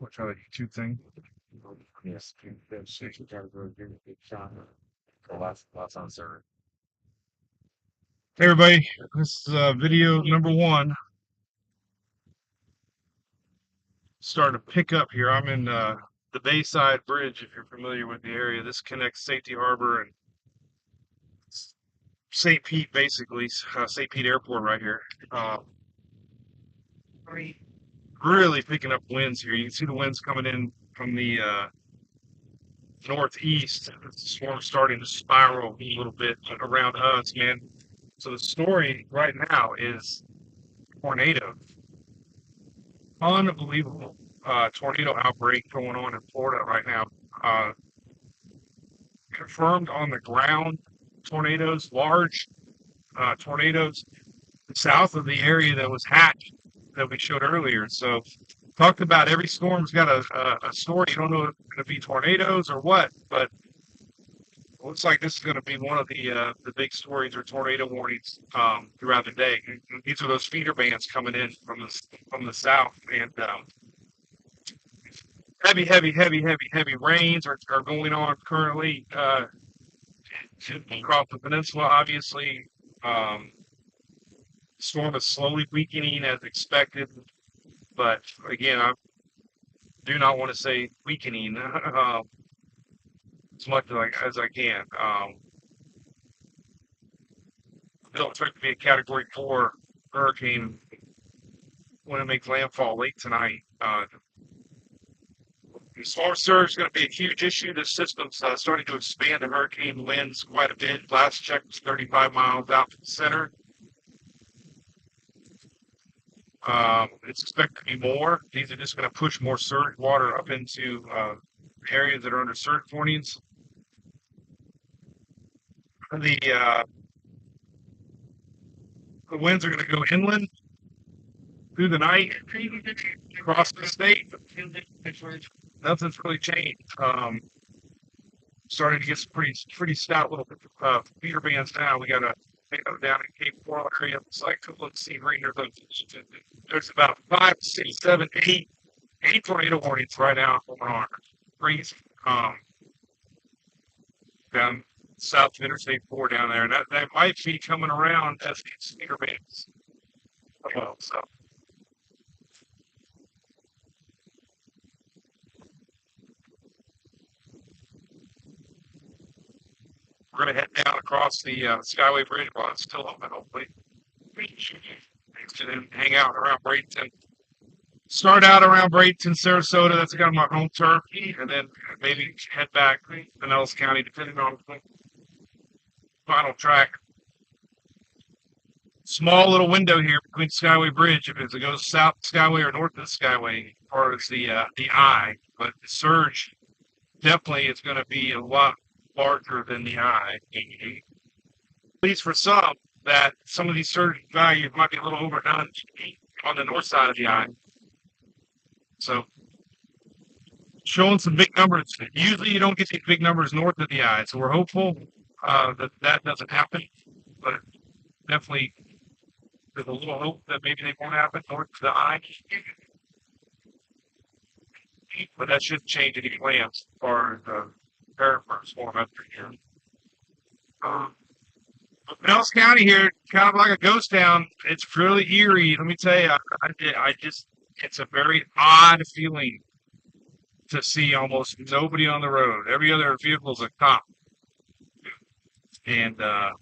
Which other YouTube thing? Yes, the station category didn't get shot. So lots uncertain. Hey everybody, this is video number one. Starting to pick up here. I'm in the Bayside Bridge, if you're familiar with the area. This connects Safety Harbor and St. Pete, basically. St. Pete Airport right here. Really picking up winds here. You can see the winds coming in from the northeast. The storm's starting to spiral a little bit around us, man. So the story right now is tornado. Unbelievable tornado outbreak going on in Florida right now. Uh, Confirmed on the ground tornadoes, large tornadoes south of the area that was hacked that we showed earlier. So talked about every storm's got a story. You don't know if it's going to be tornadoes or what, but it looks like this is going to be one of the big stories or tornado warnings throughout the day. These are those feeder bands coming in from the south, and heavy rains are going on currently across the peninsula. Obviously, storm is slowly weakening as expected, but again, I do not want to say weakening as much as I can. Still expect to be a Category 4 hurricane when it makes landfall late tonight. The storm surge is going to be a huge issue. The system's starting to expand. The hurricane winds quite a bit. Last check was 35 miles out from the center. It's expected to be more. These are just going to push more surge water up into areas that are under surge warnings. The winds are going to go inland through the night across the state. Nothing's really changed. Starting to get some pretty stout little feeder bands now. We got a down in Cape Coral area. It's like, let's see, right here. There's about 5, 6, 7, 8 tornado warnings right now going on. Crazy. Down south of Interstate 4 down there. And that might be coming around as these feeder bands. Well, so. We're going to head down across the Skyway Bridge while it's still open, hopefully. And then hang out around Bradenton. Start out around Bradenton, Sarasota. That's kind of my home turf. And then maybe head back to Pinellas County, depending on the final track. Small little window here between Skyway Bridge, if it goes south Skyway or north of the Skyway, as far as the eye. But the surge definitely is going to be a lot larger than the eye. At least for some, that some of these surge values might be a little overdone on the north side of the eye. So showing some big numbers. Usually you don't get these big numbers north of the eye. So we're hopeful that doesn't happen. But definitely there's a little hope that maybe they won't happen north of the eye. But that shouldn't change any plans for the Paraffin storm after here. Pinellas County here, kind of like a ghost town. It's really eerie. Let me tell you, it's a very odd feeling to see almost nobody on the road. Every other vehicle is a cop. And kind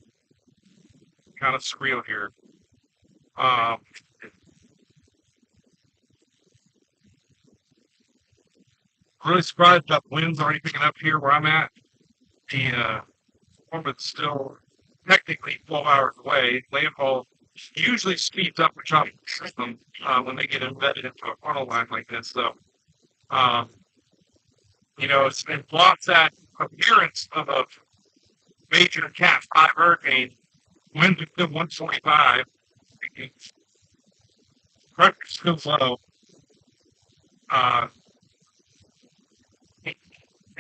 of surreal here. Really surprised about the winds already picking up here where I'm at. The storm is still technically 12 hours away. Landfall usually speeds up the tropical system when they get embedded into a funnel line like this. So, it blocks that appearance of a major Cat 5 hurricane. Winds are still 145. Pressure's still low.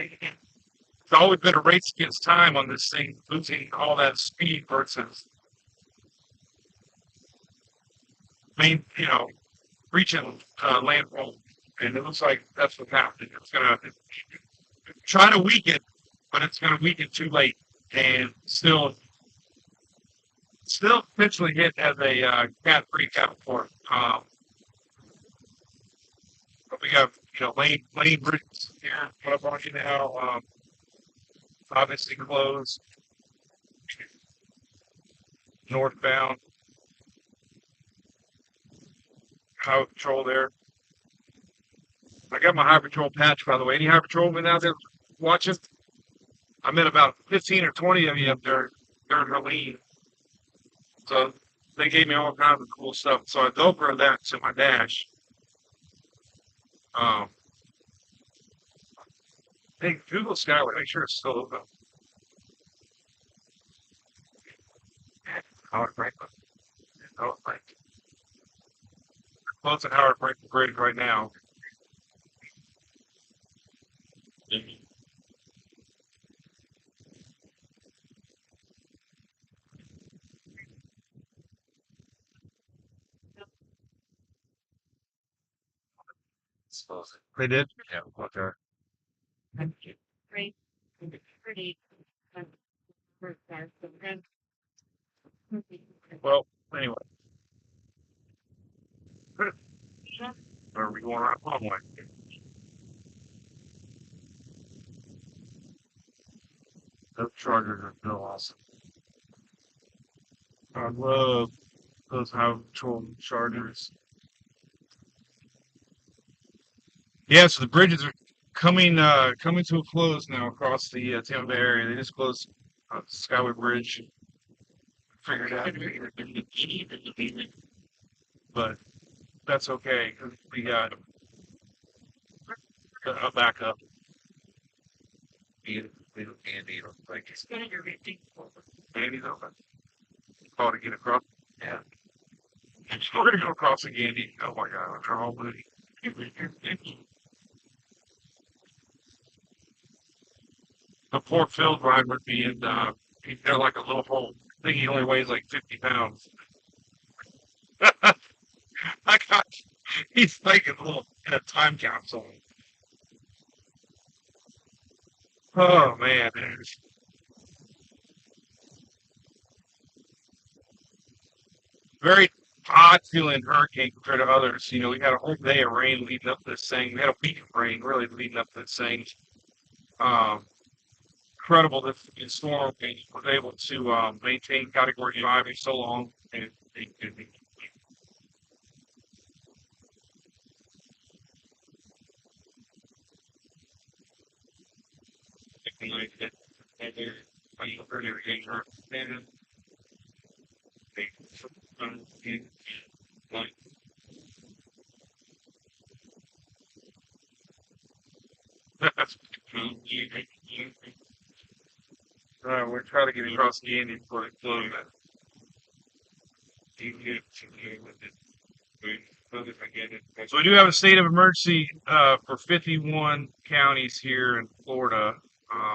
It's always been a race against time on this thing, losing all that speed versus reaching landfall and it looks like that's what's happening. It's gonna try to weaken, but it's gonna weaken too late, and still potentially hit as a Cat 3, Cat 4. But we have lane bridges here. What I'm on you now, obviously closed northbound. Highway patrol there. I got my highway patrol patch, by the way. Any highway patrolmen out there watching? I met about 15 or 20 of you up there during Halloween. So they gave me all kinds of cool stuff. So I GoPro that to my dash. Um, hey, Google Skyway, make sure it's still open. Howard Franklin. Howard Franklin. Close to Howard Franklin Bridge right now. Suppose it. They did? Yeah. Okay. Great. Pretty. Well, anyway. Are we going around long way? Those chargers are still awesome. I love those highway patrol chargers. Yeah, so the bridges are coming to a close now across the Tampa Bay area. They just closed Skyway Bridge. Figured out, but that's okay because we got a backup. Andy, like it's Andy's open. Oh, to get across. yeah. We're gonna go across the Gandy. Oh my God, I'm trying booty. The poor Phil driver being he's got like a little hole. I think he only weighs like 50 pounds. I got he's like a little in a time capsule. Oh man. Very odd feeling hurricane compared to others. We had a whole day of rain leading up to this thing. We had a week of rain really leading up to this thing. Um, Incredible that the storm was able to maintain Category 5 for so long. And we're trying to get across the Indian before it closes. So we do have a state of emergency for 51 counties here in Florida.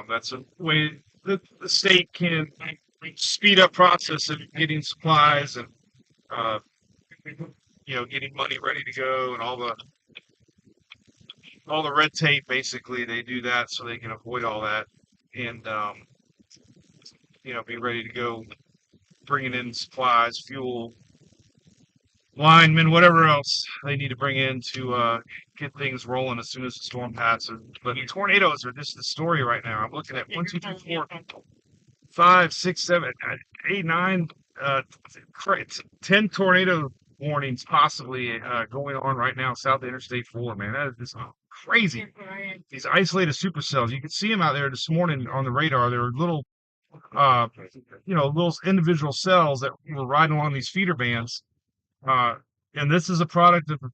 That's a way that the state can speed up process of getting supplies and uh, getting money ready to go and all the red tape. Basically, they do that so they can avoid all that and be ready to go, bringing in supplies, fuel, linemen, whatever else they need to bring in to get things rolling as soon as the storm passes. But the tornadoes are just the story right now. I'm looking at 1, 2, 3, 4, 5, 6, 7, 8, 9, 10 tornado warnings possibly going on right now south of Interstate 4. Man, that is just crazy. These isolated supercells, you can see them out there this morning on the radar. They're little, little individual cells that were riding along these feeder bands. And this is a product of a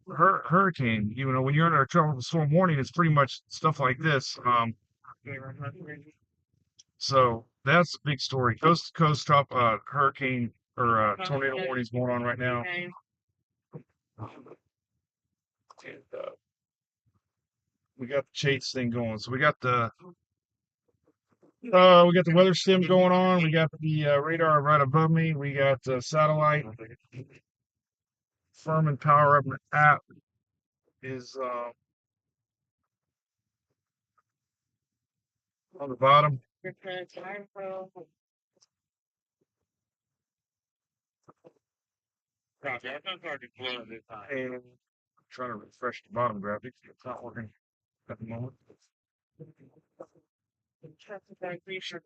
hurricane. When you're under a tropical storm warning, it's pretty much stuff like this. So that's a big story. Coast to coast hurricane or tornado warnings going on right now. And we got the Chase thing going. So we got the weather sim going on. We got the radar right above me. We got the satellite. Firm and Power Up app is on the bottom. Copy. I think I already blown this time. And I'm trying to refresh the bottom graphic. It's not working at the moment. Now we should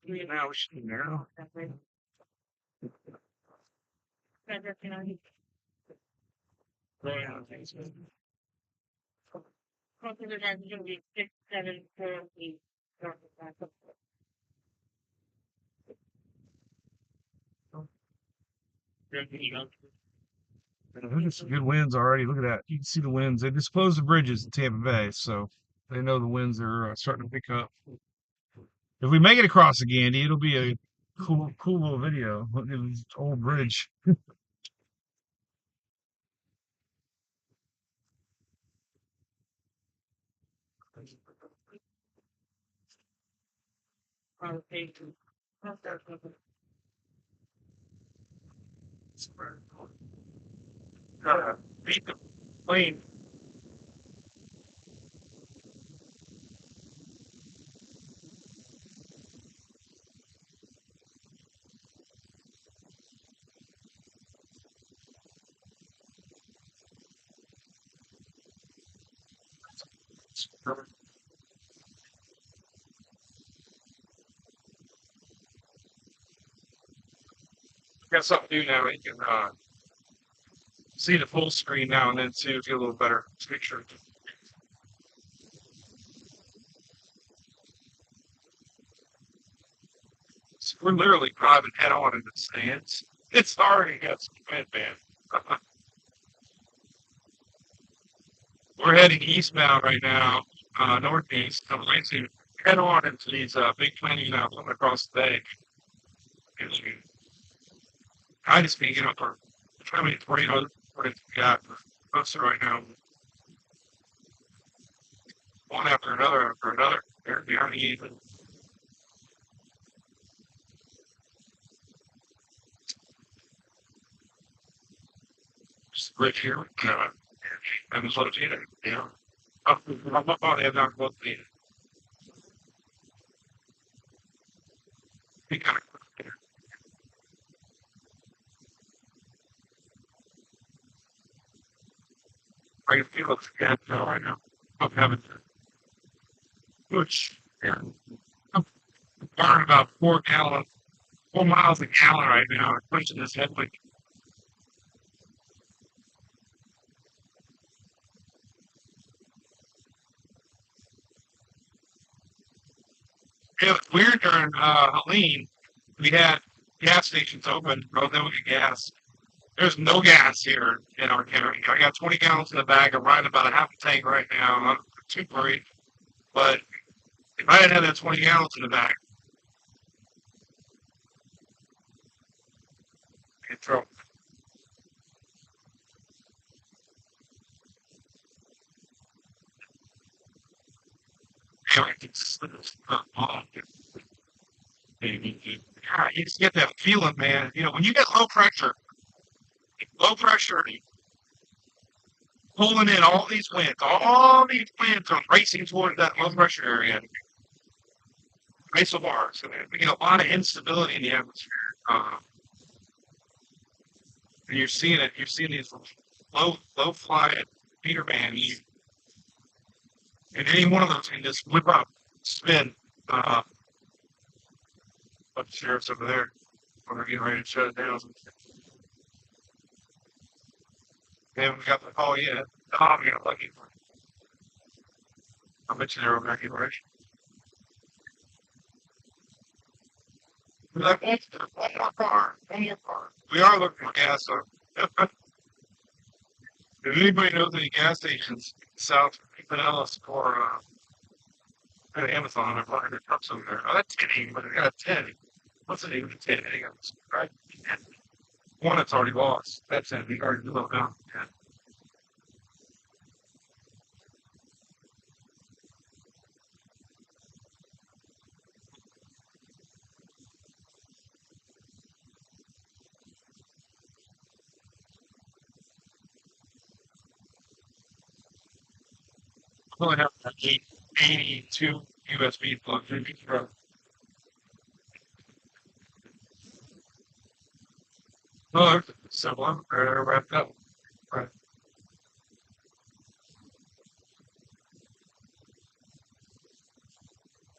be narrow. There's some good winds already. Look at that. You can see the winds. They disclosed the bridges in Tampa Bay, so they know the winds are starting to pick up. If we make it across the Gandy, it'll be a cool little video. Look at this old bridge. Beat the plane. Got something new now. You can see the full screen now and then too, get a little better picture. So we're literally driving head on into the stands. It's already got some wind, man. We're heading eastbound right now, northeast. I'm racing head on into these big planes now coming across the bay. I just can't get up for how many tornadoes we got posted right now. One after another after another. They're behind the even. Just right here. I was located. Yeah. I'm up on it. I'm not located. He kind of. I can feel it again now right now. I'm having which I'm burning about 4 miles a gallon right now. I'm pushing this headwind. It was weird during Helene. We had gas stations open, but then we get gas. There's no gas here in our county. I got 20 gallons in the bag. I'm riding about a half a tank right now. I'm not too worried. But if I had had that 20 gallons in the bag, I'd throw. You just get that feeling, man. You know, when you get low pressure, pulling in all these winds are racing toward that low pressure area. Isobars, and we get a lot of instability in the atmosphere. And you're seeing it. You're seeing these low flying Peter bands, and any one of those can just whip up, spin. But the sheriff's over there. We're getting ready to shut it down. They haven't got the call yet. Oh, we got lucky. I bet you they're over there, right? We're like, one more car, one more car. We are looking for gas, so. If anybody knows any gas stations south of Pinellas or at Amazon, I'm buying their trucks over there. Oh, that's 10, but I got a 10. What's the name of the 10? Right? One that's already lost. That's it. We already blew down. Yeah. I only have 82 USB plugs in each row. Oh, similar. Wrapped up. Right.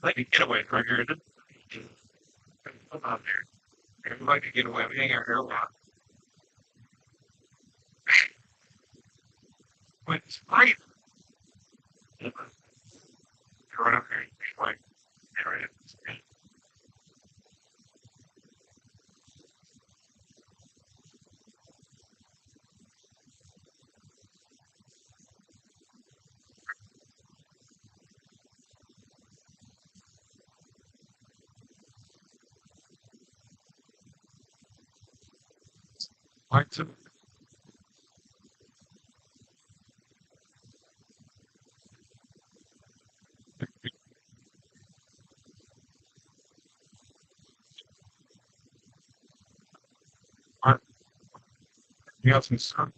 I could get away from here. Come on there. Everybody could get away. We hang our hair a lot. But it's great. Right up here. Like, area. Like to you have some sun.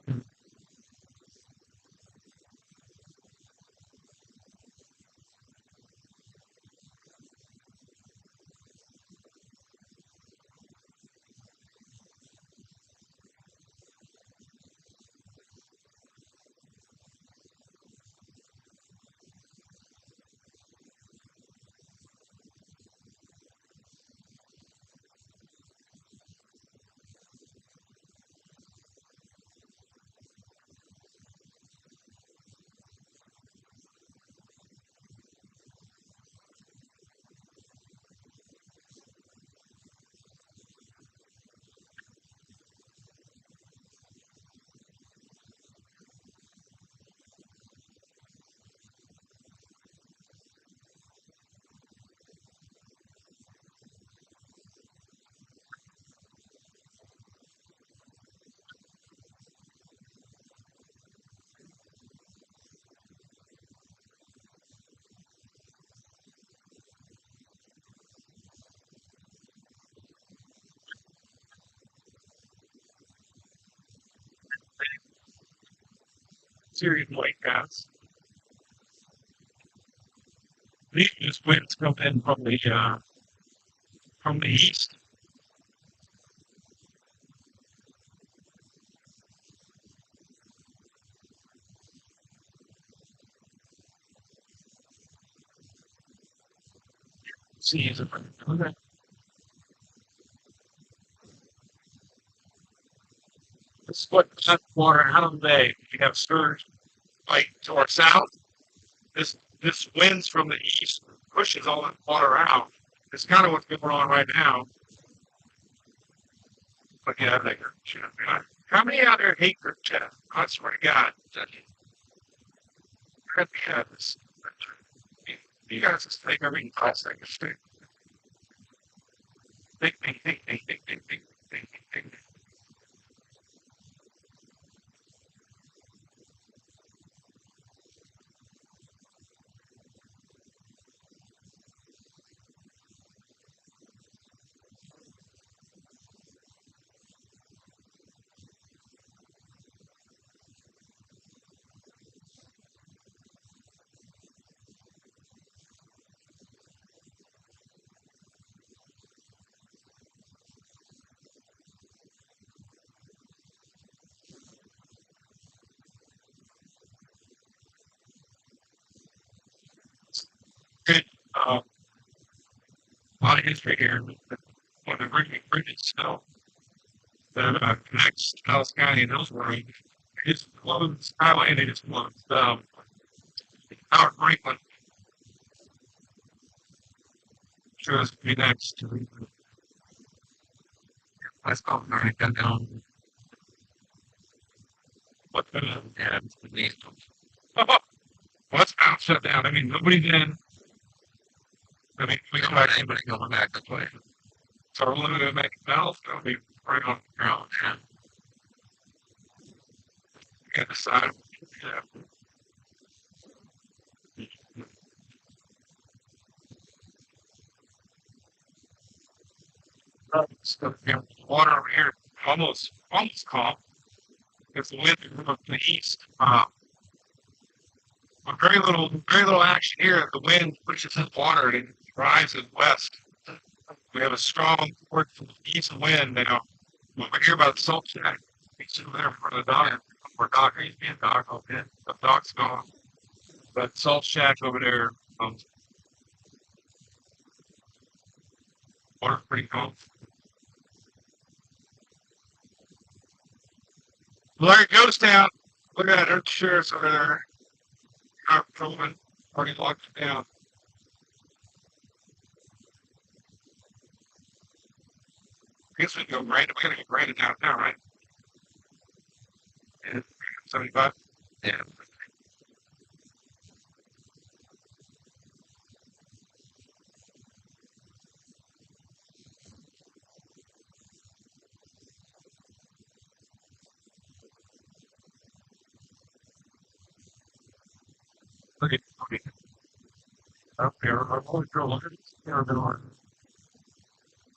Serious white guys. These winds come in from the east. Seas of it's what that water out of the bay. You have surge like to our south. This winds from the east pushes all that water out. It's kind of what's going on right now. But yeah, they how many out there hate group chat? I swear to God. This. You guys just take everything class seconds. Think. Good. A lot of history here. When the Bridget Snow that connects Dallas County and Hillsborough, it's closed highway and it's closed. Outbreak one shows me next. Let's go right down. What the yeah, it's the least. What's out shut down? I mean, nobody's in. I mean, we don't have anybody going back this way. So we're limited to make valves. They'll be right on the ground. Yeah. You got to decide. Yeah. So, you know, water over here almost calm. It's the wind from the east. But very little action here. The wind pushes the water and it rises west. We have a strong north east wind now. When we hear about salt shack, he's over there for the dock, for dock, he's being dock, okay, the dock's gone. But salt shack over there, water's pretty cold. Larry goes down. Look at that, there's the sheriff's over there. Patrolman already locked it down. I guess we can go right. We gotta get right down now, right? Yeah, 75. Yeah. Okay. Okay. Up there, I'm always going look at this.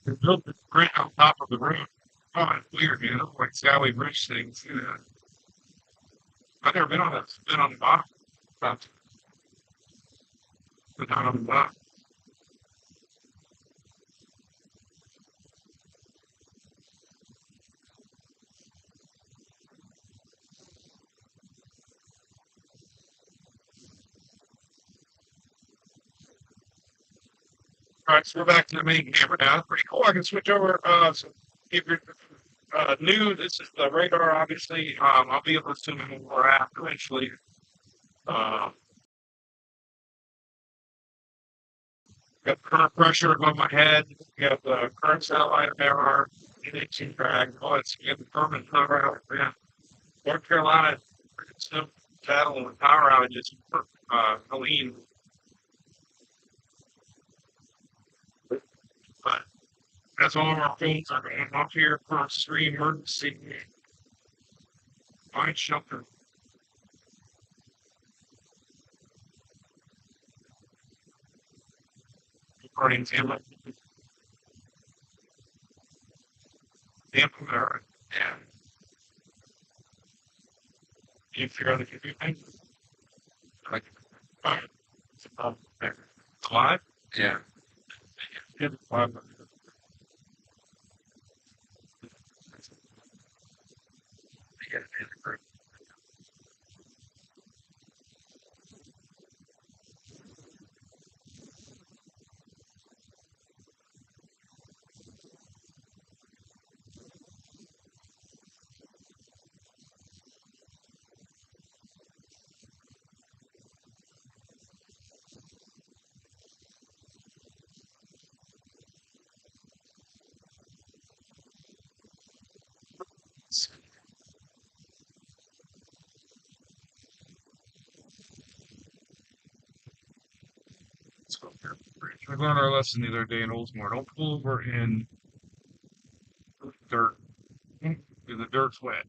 They built the grant on top of the road. Oh, it's weird, you know, like Skyway Bridge things. Yeah. I've never been on it. Been on the bottom. But not on the bottom. All right, so we're back to the main camera now. Pretty cool. I can switch over. So if you're new, this is the radar, obviously. I'll be able to zoom in where we're at eventually. Uh, got current pressure above my head. Got the current satellite error, NHC drag. Oh, it's got the permanent power outage. Yeah. North Carolina, still battling with power outages. Helene, but that's all of our phones are going off here for extreme emergency. Find shelter. According to Tampa. Tampa, yeah. You figure out if you do things like, there. Live? Yeah. Yeah, live. Yeah, great. Let's go here. We learned our lesson the other day in Oldsmore. Don't pull over in dirt. The dirt's wet.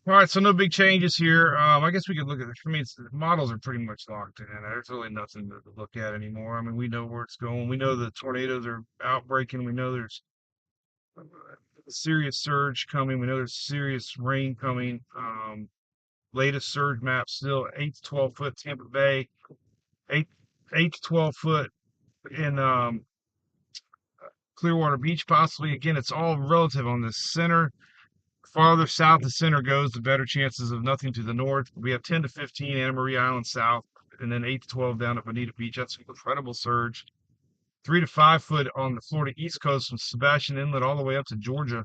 All right, so no big changes here. I guess we could look at it. For me, the models are pretty much locked in. There's really nothing to look at anymore. I mean, we know where it's going. We know the tornadoes are outbreaking. We know there's a serious surge coming. We know there's serious rain coming. Latest surge map still 8 to 12 foot Tampa Bay, 8 to 12 foot in Clearwater Beach, possibly. Again, it's all relative on the center. Farther south the center goes, the better chances of nothing to the north. We have 10 to 15 Anna Maria Island south, and then 8 to 12 down at Bonita Beach. That's an incredible surge. 3 to 5 foot on the Florida East Coast from Sebastian Inlet all the way up to Georgia.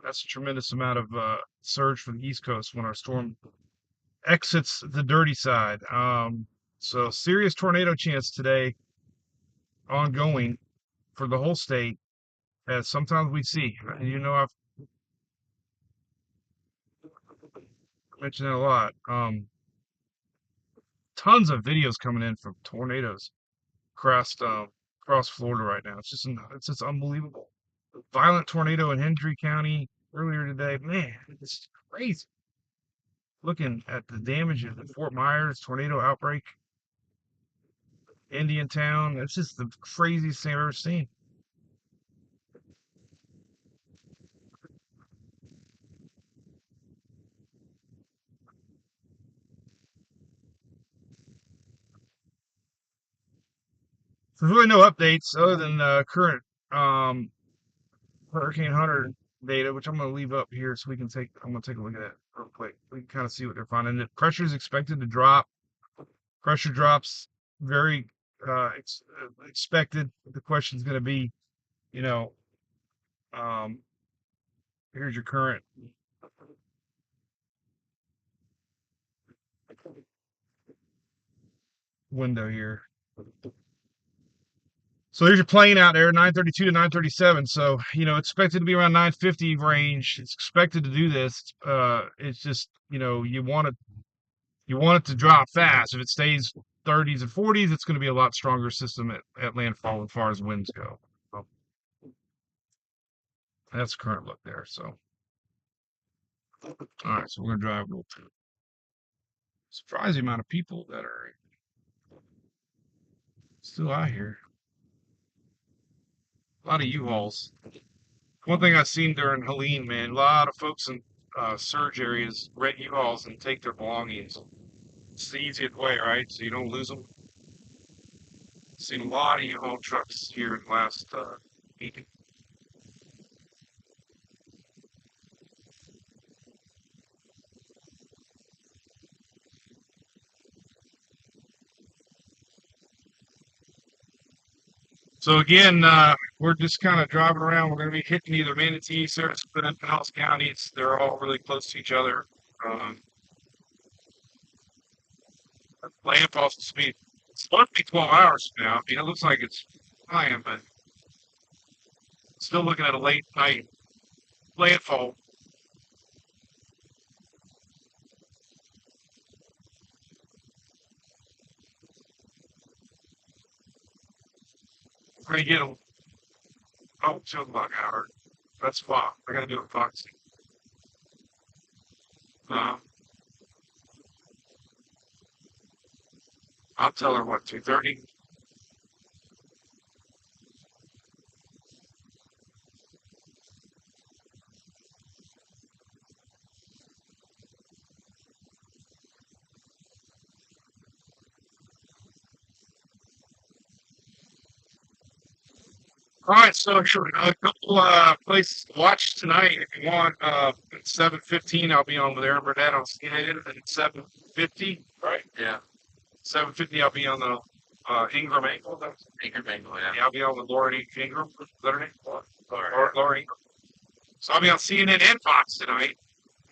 That's a tremendous amount of surge for the East Coast when our storm exits the dirty side. So serious tornado chance today, ongoing for the whole state, as sometimes we see. You know, mention that a lot. Tons of videos coming in from tornadoes across Florida right now. It's just unbelievable. Violent tornado in Hendry County earlier today. Man, it's crazy. Looking at the damage in the Fort Myers tornado outbreak, Indiantown. It's just the craziest thing I've ever seen. There's really no updates other than current um, Hurricane Hunter data, which I'm going to leave up here so we can take. I'm going to take a look at it real quick. We can kind of see what they're finding. The pressure is expected to drop. Pressure drops very expected. The question is going to be, you know, um, here's your current window here. So there's your plane out there, 932 to 937. So, expected to be around 950 range. It's expected to do this. It's just, you want it to drop fast. If it stays 30s and 40s, it's going to be a lot stronger system at landfall as far as winds go. So that's the current look there. So, all right, so we're going to drive a little through. Surprising amount of people that are still out here. A lot of U-Hauls. One thing I've seen during Helene, man, a lot of folks in surge areas rent U-Hauls and take their belongings. It's the easiest way, right? So you don't lose them. Seen a lot of U-Haul trucks here in the last week. So again, we're just kind of driving around. We're going to be hitting either Manatee, Sarasota, and Pinellas counties. They're all really close to each other. Landfall speed. It's supposed to be 12 hours from now. I mean, it looks like it's flying, but still looking at a late night landfall. We're going to get a 2 o'clock hour. That's Fox. I got to do a Foxy. I'll tell her what, 2:30? All right, so sure, a couple places to watch tonight. If you want, at 7:15, I'll be on with Aaron Burnett on CNN at 7:50. Right? Yeah. 7:50, I'll be on the Ingram Angle. That's Ingram Angle, yeah. Yeah, I'll be on with Lauren Ingram. Is that her name? Lauren Ingram. So I'll be on CNN and Fox tonight.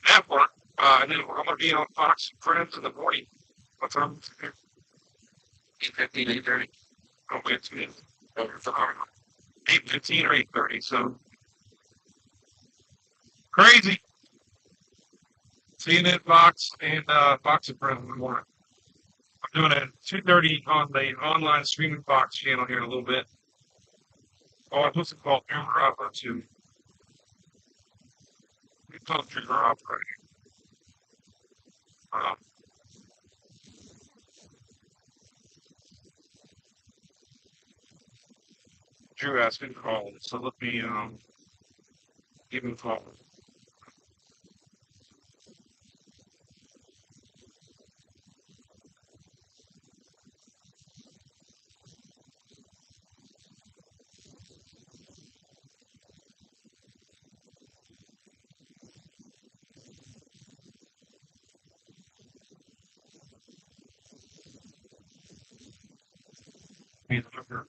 That one. And then I'm going to be on Fox Friends in the morning. What time? 8:15, 8:30. Oh, wait, it's 8:15 or 8:30. So crazy. CNN, Fox, and Fox and Friends in the morning. I'm doing it 2:30 on the online streaming Fox channel here in a little bit. Oh, I'm supposed to call Dreamer up too. We call Dreamer up right here. Drew asked me to call, so let me give him a call. Be the number.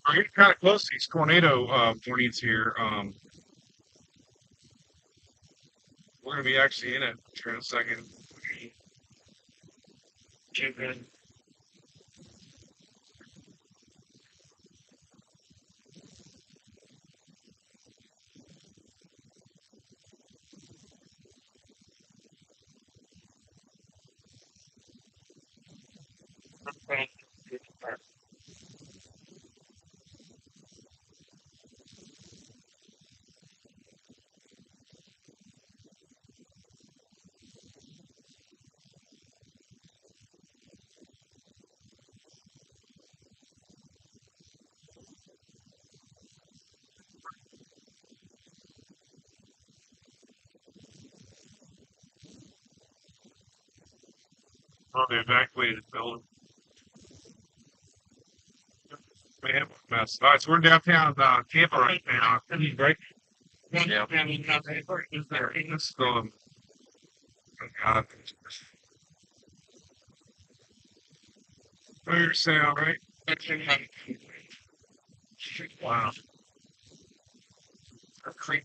We're getting kind of close to these tornado warnings here. We're going to be actually in it here in a second. Probably evacuated the building. We have a mess. All right, so we're downtown Tampa right now. Right? Yeah. Let's go. Oh, God. Clear sound, right? Wow. Creepy.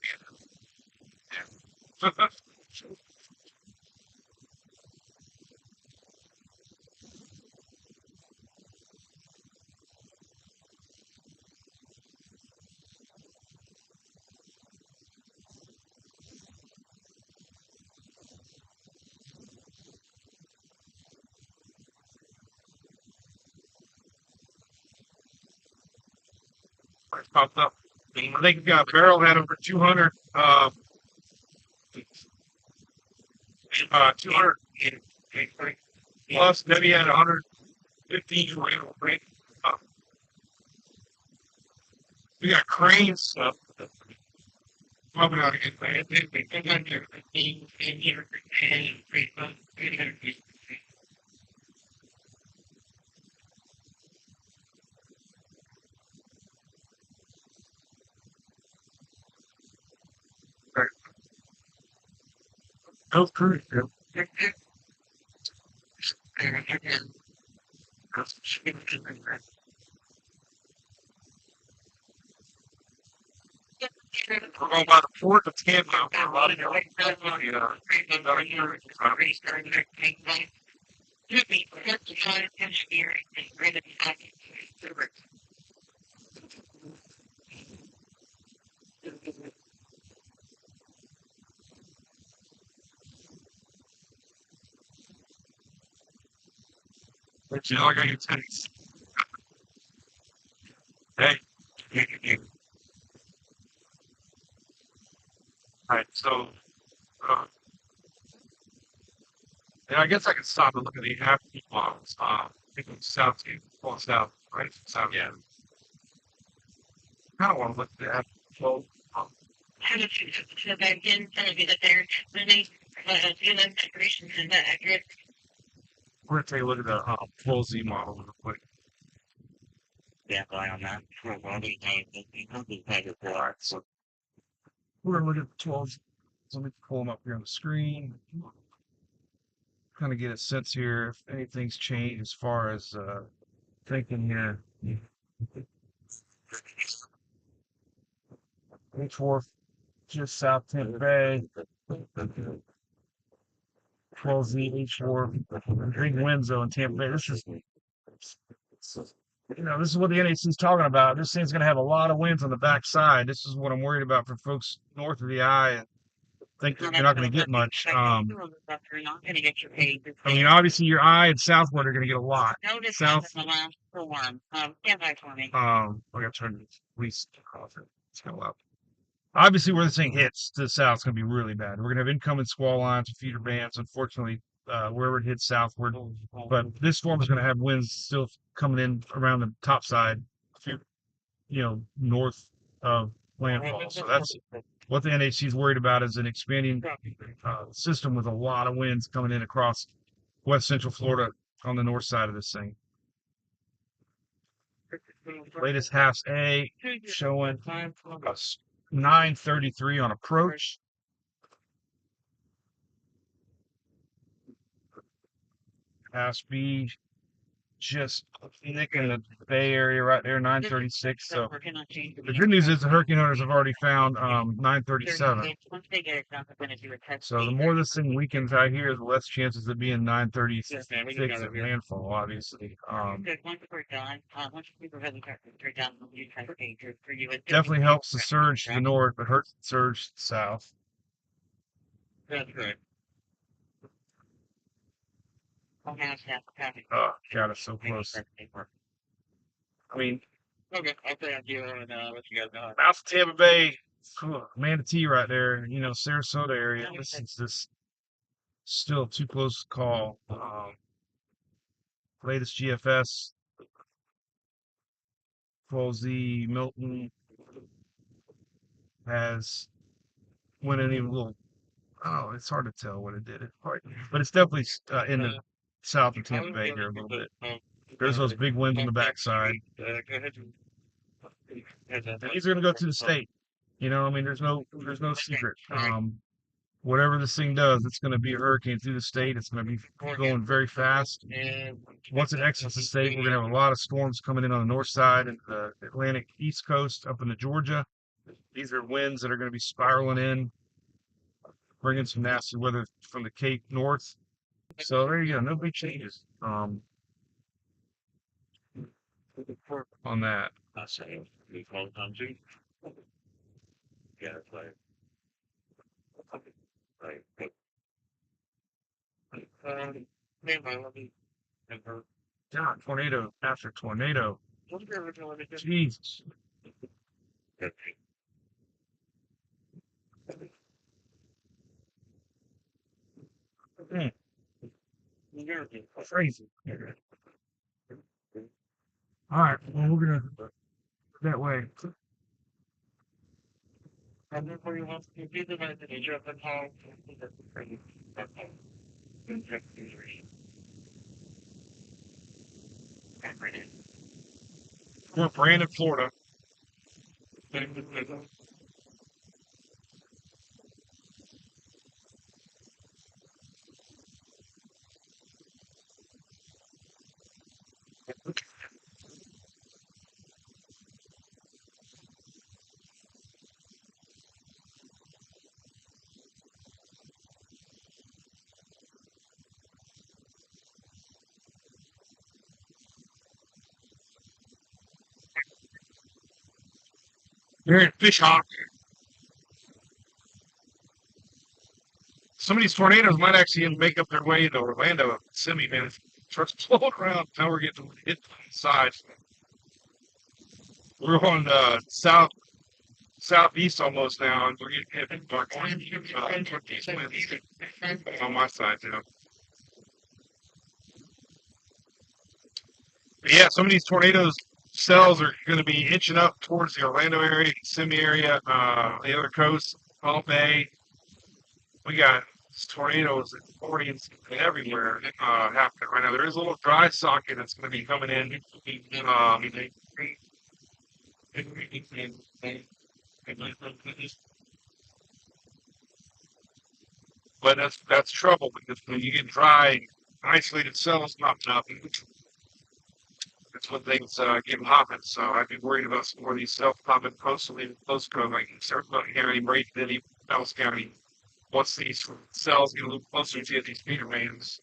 Popped up. I think Barrel had over 200, 200 plus. Debbie had 115. Uh, we got cranes. Probably not to get that. Oh, cruise. We're going by the port of Tampa. But you know, I got your tenants. Hey. All right, so uh, yeah, I guess I can stop and look at the half-peak models. I think it's south, well, south, right? South, yeah. I don't want to look at the half. Well, we're gonna take a look at the full Z model real quick. Yeah, going on that. All right, so we're gonna look at the 12. So let me pull them up here on the screen. Kind of get a sense here if anything's changed as far as thinking here. H4 just south Tampa Bay. 12Z H4 big wind zone in Tampa Bay. This is this is what the NAC is talking about. This thing's going to have a lot of winds on the backside. This is what I'm worried about for folks north of the eye and think that you're not going to get much. I mean, obviously your eye and southward are going to get a lot. South. I got to turn the police off. It's kind of loud. Obviously, where this thing hits to the south, it's going to be really bad. We're going to have incoming squall lines and feeder bands, unfortunately, wherever it hits southward. But this storm is going to have winds still coming in around the top side, north of landfall. So that's what the NHC is worried about, is an expanding system with a lot of winds coming in across west central Florida on the north side of this thing. Latest HAFS A showing 933 on approach. HAFS B just nicking the Bay Area right there, 936. So the good news is the hurricane hunters have already found 937. So the more this thing weakens out here, the less chances of being 936 at landfall, obviously. Definitely helps the surge to the north, but hurts the surge to the south. That's right. Oh, God, it's so close. I mean, Okay, I'll stay on here and let you guys know. mouth of Tampa Bay, Manatee right there, Sarasota area. This is just still too close to call. Latest GFS, Z Milton has went in even a little. Oh, it's hard to tell what it did. But it's definitely in the south of Tampa Bay here a little bit. There's those big winds on the backside. Go ahead. And these are going to go to the state. I mean, there's no secret. Whatever this thing does, it's going to be a hurricane through the state. It's going to be going very fast. Once it exits the state, we're going to have a lot of storms coming in on the north side and the Atlantic East Coast up into Georgia. These are winds that are going to be spiraling in, bringing some nasty weather from the Cape north. So there you go. No big changes on that. I say, we call it on Zoom. Yeah, it's like, meanwhile, let me, and her, God, tornado after tornado. what's your original image? Jesus. Okay. You're Crazy. All right. Well, we're going to that way. and then where you want to be the manager of the town. We're Brandon, Florida. You're in Fishhawk. Some of these tornadoes might actually even make up their way to Orlando. Semi, man. It starts blowing around. Now we're getting hit side. We're on the southeast almost now, and we're getting hit by northeast winds on my side now. But yeah, some of these tornadoes cells are going to be inching up towards the Orlando area, Semi area, the other coast, Palm Bay. We got tornadoes and warnings everywhere happening right now. There is a little dry socket that's going to be coming in. But that's trouble because when you get dry, isolated cells popping up, that's when things get popping. So I'd be worried about some more of these cells popping close to like Sarasota County, Brayton City, Dallas County. Once these cells get a little closer to these feeder bands.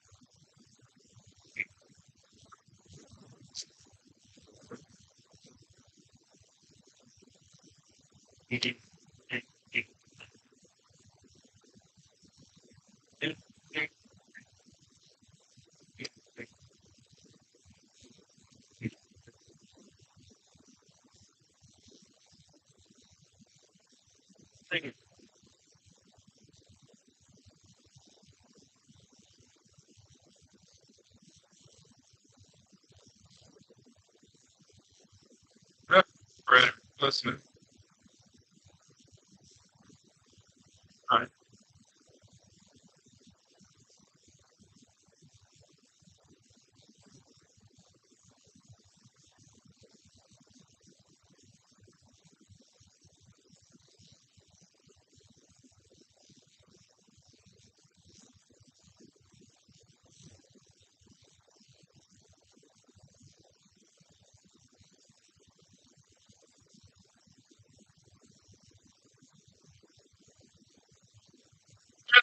Right, listening. All right.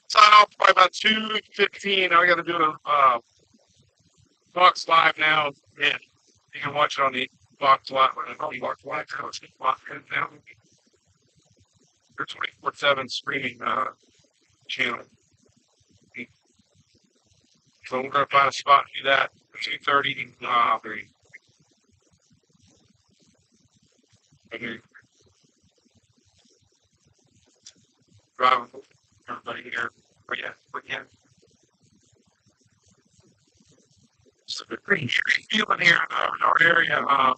Sign off by about 2:15. I got to do a Fox Live now. Yeah, you can watch it on the Fox Live. Fox Live now. They're 24/7 streaming channel. So we're gonna find a spot to do that at 2:30. Okay. Driving everybody here. But yeah. It's a pretty feeling here in our area.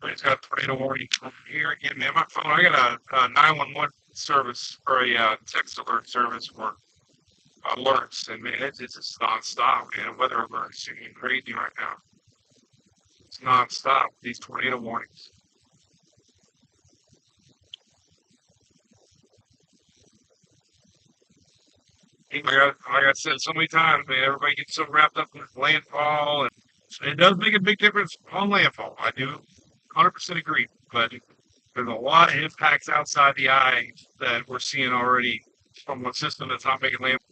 It's got a tornado warning here again, man. My phone, I got a 911 service or a text alert service for alerts, and man, it's just nonstop, man. Weather alerts are getting crazy right now. It's nonstop. These tornado warnings. Like I said so many times, man, everybody gets so wrapped up in landfall, and it does make a big difference on landfall. I do 100% agree, but there's a lot of impacts outside the eye that we're seeing already from a system that's not making landfall.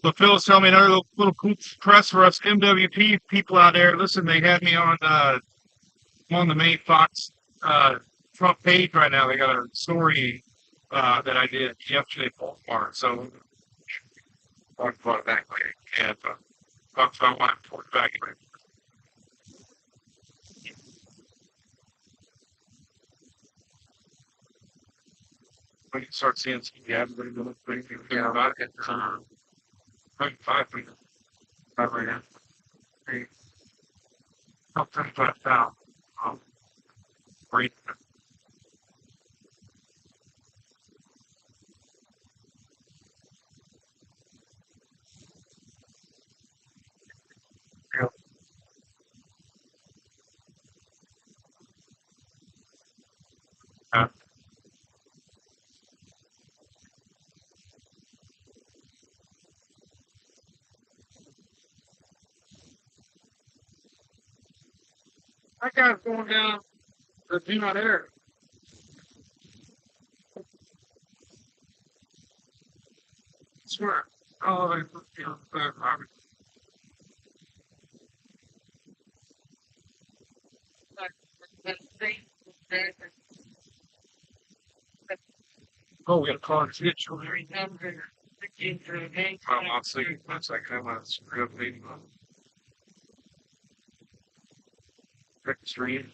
But Phil's telling me another little cool press for us MWP people out there. Listen, they had me on the main Fox front page right now. They got a story that I did yesterday, Baltimore. So talked about it that way, and talked about why I report back. We can start seeing some everybody doing things about it. 5 right now. Help them put it down. Great. Yeah. That guy's going down the do not air. I swear. Oh, oh, we got a car switch over there. I'll see. That's like how much real big. Stream.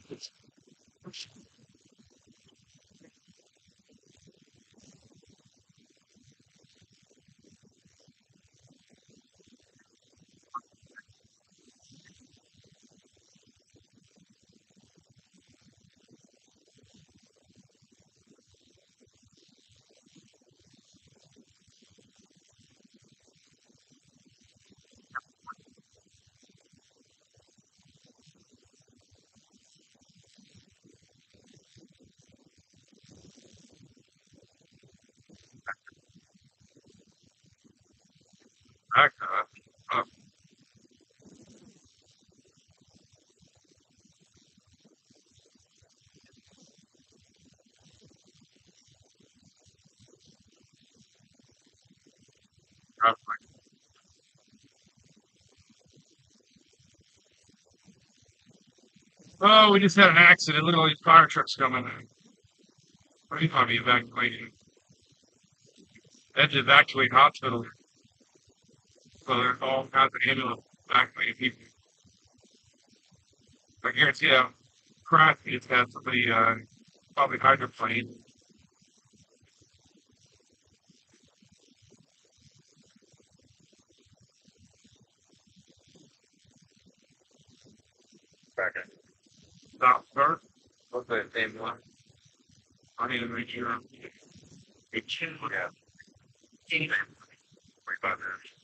Back, uh, oh, we just had an accident. Look at all these fire trucks coming. We probably evacuating. They had to evacuate hospitals. So there's all kinds of ambulance evacuating people. I guarantee that crash it's had somebody probably hydroplane. Second. Stop first. What's that same one? I need to make sure. It's yeah. Worry about that.